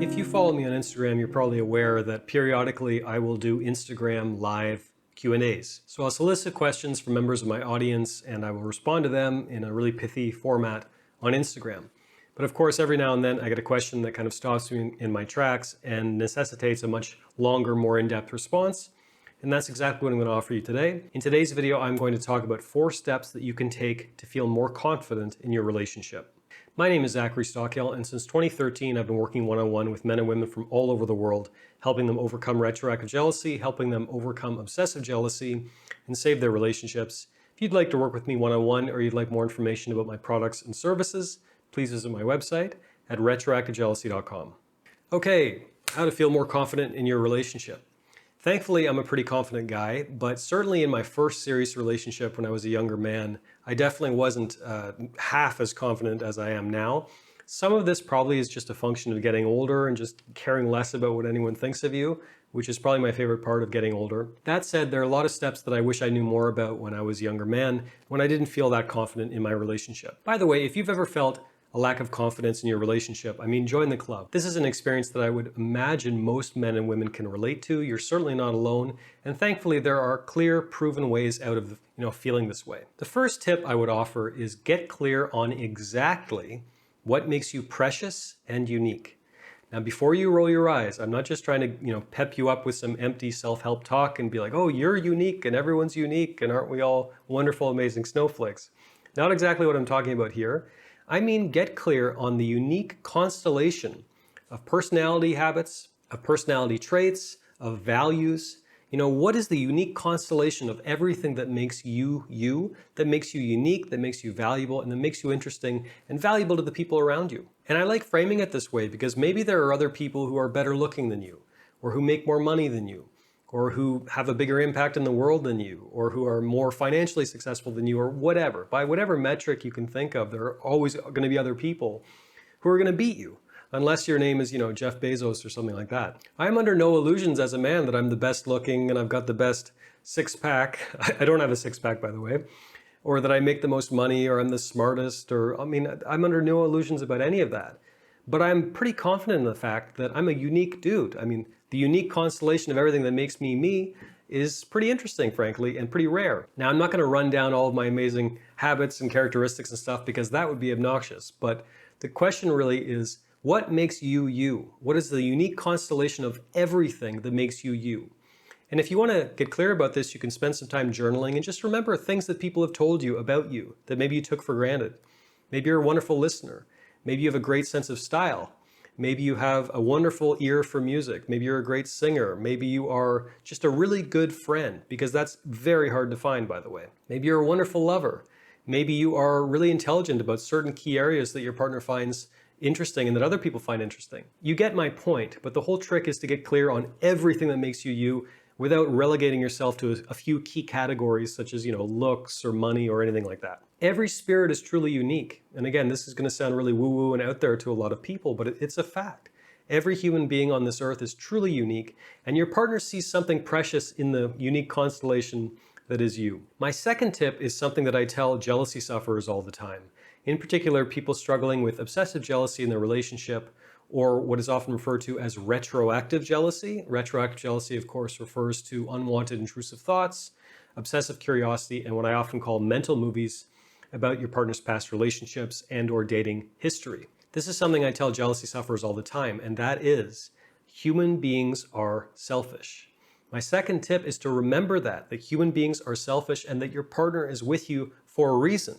If you follow me on Instagram, you're probably aware that periodically I will do Instagram live Q&As. So I'll solicit questions from members of my audience and I will respond to them in a really pithy format on Instagram. But of course, every now and then I get a question that kind of stops me in my tracks and necessitates a much longer, more in-depth response. And that's exactly what I'm going to offer you today. In today's video, I'm going to talk about 4 steps that you can take to feel more confident in your relationship. My name is Zachary Stockill, and since 2013, I've been working one-on-one with men and women from all over the world, helping them overcome retroactive jealousy, helping them overcome obsessive jealousy, and save their relationships. If you'd like to work with me one-on-one or you'd like more information about my products and services, please visit my website at retroactivejealousy.com. Okay, how to feel more confident in your relationship. Thankfully, I'm a pretty confident guy, but certainly in my first serious relationship when I was a younger man, I definitely wasn't half as confident as I am now. Some of this probably is just a function of getting older and just caring less about what anyone thinks of you, which is probably my favorite part of getting older. That said, there are a lot of steps that I wish I knew more about when I was a younger man, when I didn't feel that confident in my relationship. By the way, if you've ever felt a lack of confidence in your relationship, I mean, join the club. This is an experience that I would imagine most men and women can relate to. You're certainly not alone. And thankfully, there are clear, proven ways out of feeling this way. The first tip I would offer is get clear on exactly what makes you precious and unique. Now, before you roll your eyes, I'm not just trying to, pep you up with some empty self-help talk and be like, oh, you're unique and everyone's unique and aren't we all wonderful, amazing snowflakes? Not exactly what I'm talking about here. I mean, get clear on the unique constellation of personality habits, of personality traits, of values. What is the unique constellation of everything that makes you you, that makes you unique, that makes you valuable, and that makes you interesting and valuable to the people around you? And I like framing it this way because maybe there are other people who are better looking than you, or who make more money than you, or who have a bigger impact in the world than you, or who are more financially successful than you, or whatever. By whatever metric you can think of, there are always going to be other people who are going to beat you, unless your name is, Jeff Bezos or something like that. I'm under no illusions as a man that I'm the best looking and I've got the best six-pack. I don't have a six-pack, by the way. Or that I make the most money, or I'm the smartest, I'm under no illusions about any of that. But I'm pretty confident in the fact that I'm a unique dude. The unique constellation of everything that makes me me is pretty interesting, frankly, and pretty rare. Now, I'm not going to run down all of my amazing habits and characteristics and stuff because that would be obnoxious. But the question really is, what makes you you? What is the unique constellation of everything that makes you you? And if you want to get clear about this, you can spend some time journaling and just remember things that people have told you about you that maybe you took for granted. Maybe you're a wonderful listener. Maybe you have a great sense of style. Maybe you have a wonderful ear for music. Maybe you're a great singer. Maybe you are just a really good friend, because that's very hard to find, by the way. Maybe you're a wonderful lover. Maybe you are really intelligent about certain key areas that your partner finds interesting and that other people find interesting. You get my point, but the whole trick is to get clear on everything that makes you you without relegating yourself to a few key categories such as, looks or money or anything like that. Every spirit is truly unique. And again, this is going to sound really woo-woo and out there to a lot of people, but it's a fact. Every human being on this earth is truly unique, and your partner sees something precious in the unique constellation that is you. My second tip is something that I tell jealousy sufferers all the time. In particular, people struggling with obsessive jealousy in their relationship, or what is often referred to as retroactive jealousy. Retroactive jealousy, of course, refers to unwanted intrusive thoughts, obsessive curiosity, and what I often call mental movies about your partner's past relationships and or dating history. This is something I tell jealousy sufferers all the time, and that is, human beings are selfish. My second tip is to remember that human beings are selfish and that your partner is with you for a reason.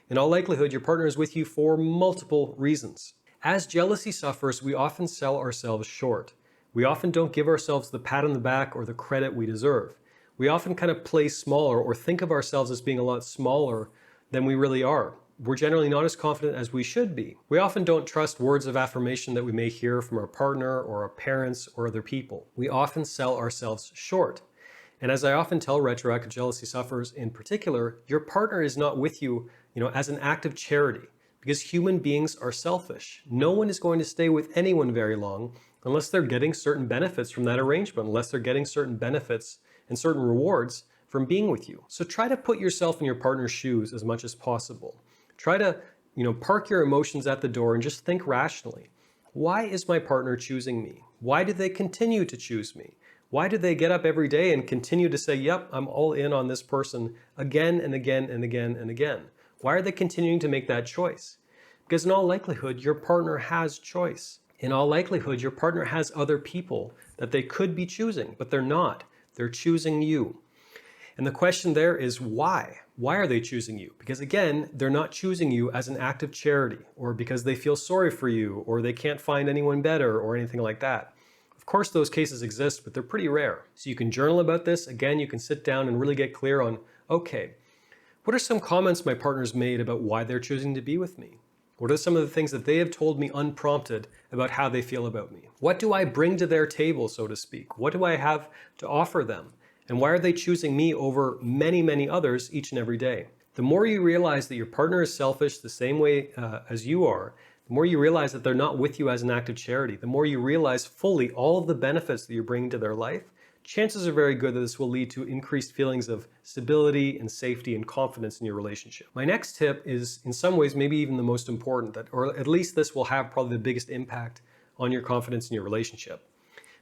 In all likelihood, your partner is with you for multiple reasons. As jealousy sufferers, we often sell ourselves short. We often don't give ourselves the pat on the back or the credit we deserve. We often kind of play smaller or think of ourselves as being a lot smaller than we really are. We're generally not as confident as we should be. We often don't trust words of affirmation that we may hear from our partner or our parents or other people. We often sell ourselves short. And as I often tell retroactive jealousy sufferers in particular, your partner is not with you, as an act of charity, because human beings are selfish. No one is going to stay with anyone very long unless they're getting certain benefits from that arrangement, unless they're getting certain benefits and certain rewards from being with you. So try to put yourself in your partner's shoes as much as possible. Try to, park your emotions at the door and just think rationally. Why is my partner choosing me? Why do they continue to choose me? Why do they get up every day and continue to say, yep, I'm all in on this person again and again and again and again? Why are they continuing to make that choice? Because in all likelihood, your partner has choice. In all likelihood, your partner has other people that they could be choosing, but they're not. They're choosing you. And the question there is why? Why are they choosing you? Because again, they're not choosing you as an act of charity, or because they feel sorry for you, or they can't find anyone better, or anything like that. Of course, those cases exist, but they're pretty rare. So you can journal about this. Again, you can sit down and really get clear on, okay, what are some comments my partner's made about why they're choosing to be with me? What are some of the things that they have told me unprompted about how they feel about me? What do I bring to their table, so to speak? What do I have to offer them? And why are they choosing me over many, many others each and every day? The more you realize that your partner is selfish the same way as you are, the more you realize that they're not with you as an act of charity, the more you realize fully all of the benefits that you're bringing to their life, chances are very good that this will lead to increased feelings of stability and safety and confidence in your relationship. My next tip is in some ways maybe even the most important, or at least this will have probably the biggest impact on your confidence in your relationship.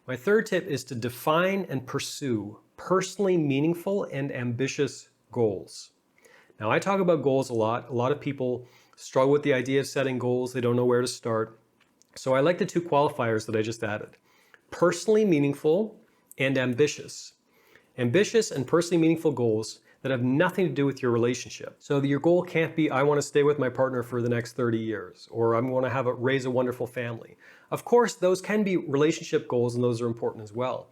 My third tip is to define and pursue personally meaningful and ambitious goals. Now, I talk about goals a lot. A lot of people struggle with the idea of setting goals. They don't know where to start. So I like the two qualifiers that I just added. Personally meaningful and ambitious. Ambitious and personally meaningful goals that have nothing to do with your relationship. So your goal can't be, I want to stay with my partner for the next 30 years, or I'm going to raise a wonderful family. Of course, those can be relationship goals, and those are important as well.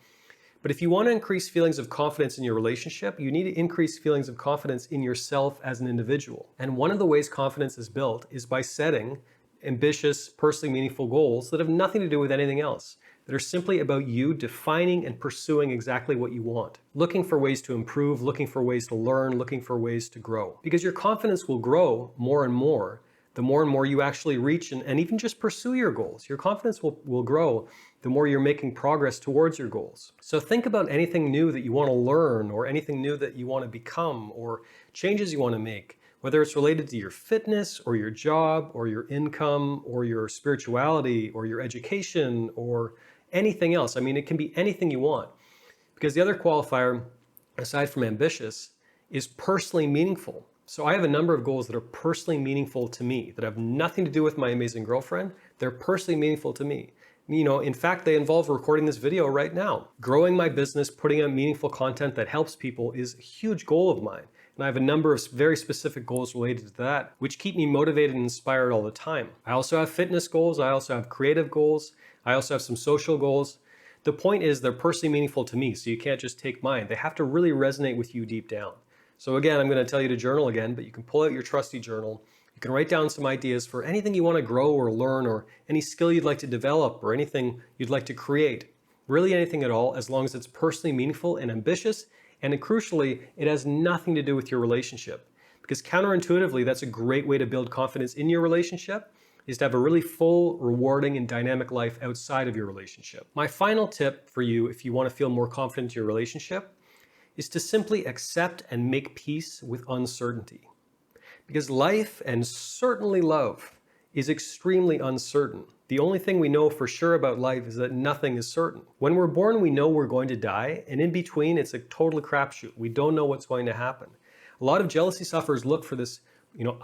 But if you want to increase feelings of confidence in your relationship, you need to increase feelings of confidence in yourself as an individual. And one of the ways confidence is built is by setting ambitious, personally meaningful goals that have nothing to do with anything else, that are simply about you defining and pursuing exactly what you want, looking for ways to improve, looking for ways to learn, looking for ways to grow. Because your confidence will grow more and more the more and more you actually reach and even just pursue your goals. Your confidence will grow the more you're making progress towards your goals. So think about anything new that you want to learn, or anything new that you want to become, or changes you want to make, whether it's related to your fitness or your job or your income or your spirituality or your education or anything else. I mean, it can be anything you want. Because the other qualifier, aside from ambitious, is personally meaningful. So I have a number of goals that are personally meaningful to me, that have nothing to do with my amazing girlfriend. They're personally meaningful to me. In fact, they involve recording this video right now. Growing my business, putting out meaningful content that helps people is a huge goal of mine. And I have a number of very specific goals related to that, which keep me motivated and inspired all the time. I also have fitness goals. I also have creative goals. I also have some social goals. The point is they're personally meaningful to me, so you can't just take mine. They have to really resonate with you deep down. So again, I'm going to tell you to journal again, but you can pull out your trusty journal. You can write down some ideas for anything you want to grow or learn, or any skill you'd like to develop, or anything you'd like to create. Really anything at all, as long as it's personally meaningful and ambitious, and crucially, it has nothing to do with your relationship. Because counterintuitively, that's a great way to build confidence in your relationship, is to have a really full, rewarding, and dynamic life outside of your relationship. My final tip for you, if you want to feel more confident in your relationship, is to simply accept and make peace with uncertainty. Because life, and certainly love, is extremely uncertain. The only thing we know for sure about life is that nothing is certain. When we're born, we know we're going to die, and in between, it's a total crapshoot. We don't know what's going to happen. A lot of jealousy sufferers look for this,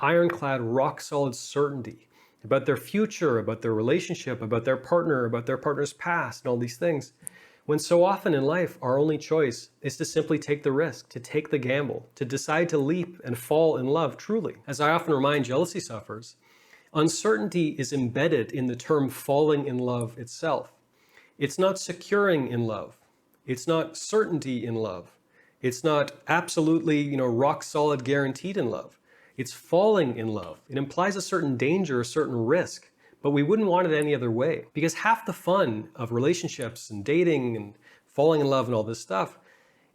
ironclad, rock-solid certainty about their future, about their relationship, about their partner, about their partner's past, and all these things. When so often in life, our only choice is to simply take the risk, to take the gamble, to decide to leap and fall in love truly. As I often remind jealousy sufferers, uncertainty is embedded in the term falling in love itself. It's not securing in love. It's not certainty in love. It's not absolutely, rock solid guaranteed in love. It's falling in love. It implies a certain danger, a certain risk. But we wouldn't want it any other way, because half the fun of relationships and dating and falling in love and all this stuff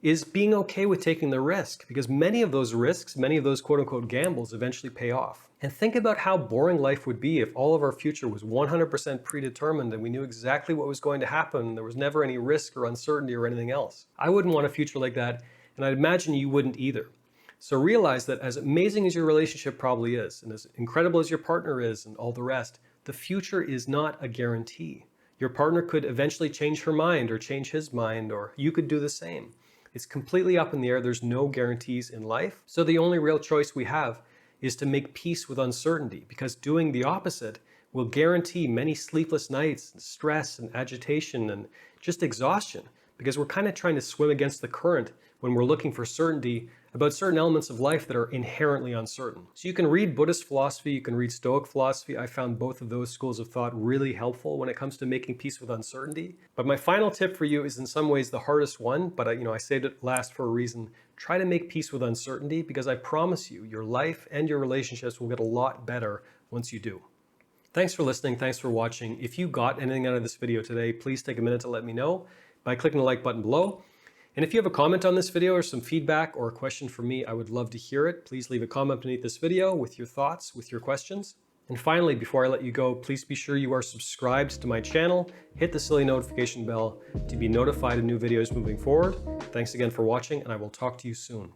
is being okay with taking the risk, because many of those risks, many of those quote unquote gambles eventually pay off. And think about how boring life would be if all of our future was 100% predetermined and we knew exactly what was going to happen and there was never any risk or uncertainty or anything else. I wouldn't want a future like that, and I'd imagine you wouldn't either. So realize that as amazing as your relationship probably is, and as incredible as your partner is and all the rest, the future is not a guarantee. Your partner could eventually change her mind or change his mind, or you could do the same. It's completely up in the air. There's no guarantees in life. So the only real choice we have is to make peace with uncertainty, because doing the opposite will guarantee many sleepless nights, and stress and agitation and just exhaustion, because we're kind of trying to swim against the current when we're looking for certainty about certain elements of life that are inherently uncertain. So you can read Buddhist philosophy, you can read Stoic philosophy. I found both of those schools of thought really helpful when it comes to making peace with uncertainty. But my final tip for you is in some ways the hardest one, but I saved it last for a reason. Try to make peace with uncertainty, because I promise you, your life and your relationships will get a lot better once you do. Thanks for listening. Thanks for watching. If you got anything out of this video today, please take a minute to let me know by clicking the like button below. And if you have a comment on this video or some feedback or a question for me, I would love to hear it. Please leave a comment beneath this video with your thoughts, with your questions. And finally, before I let you go, please be sure you are subscribed to my channel. Hit the silly notification bell to be notified of new videos moving forward. Thanks again for watching, and I will talk to you soon.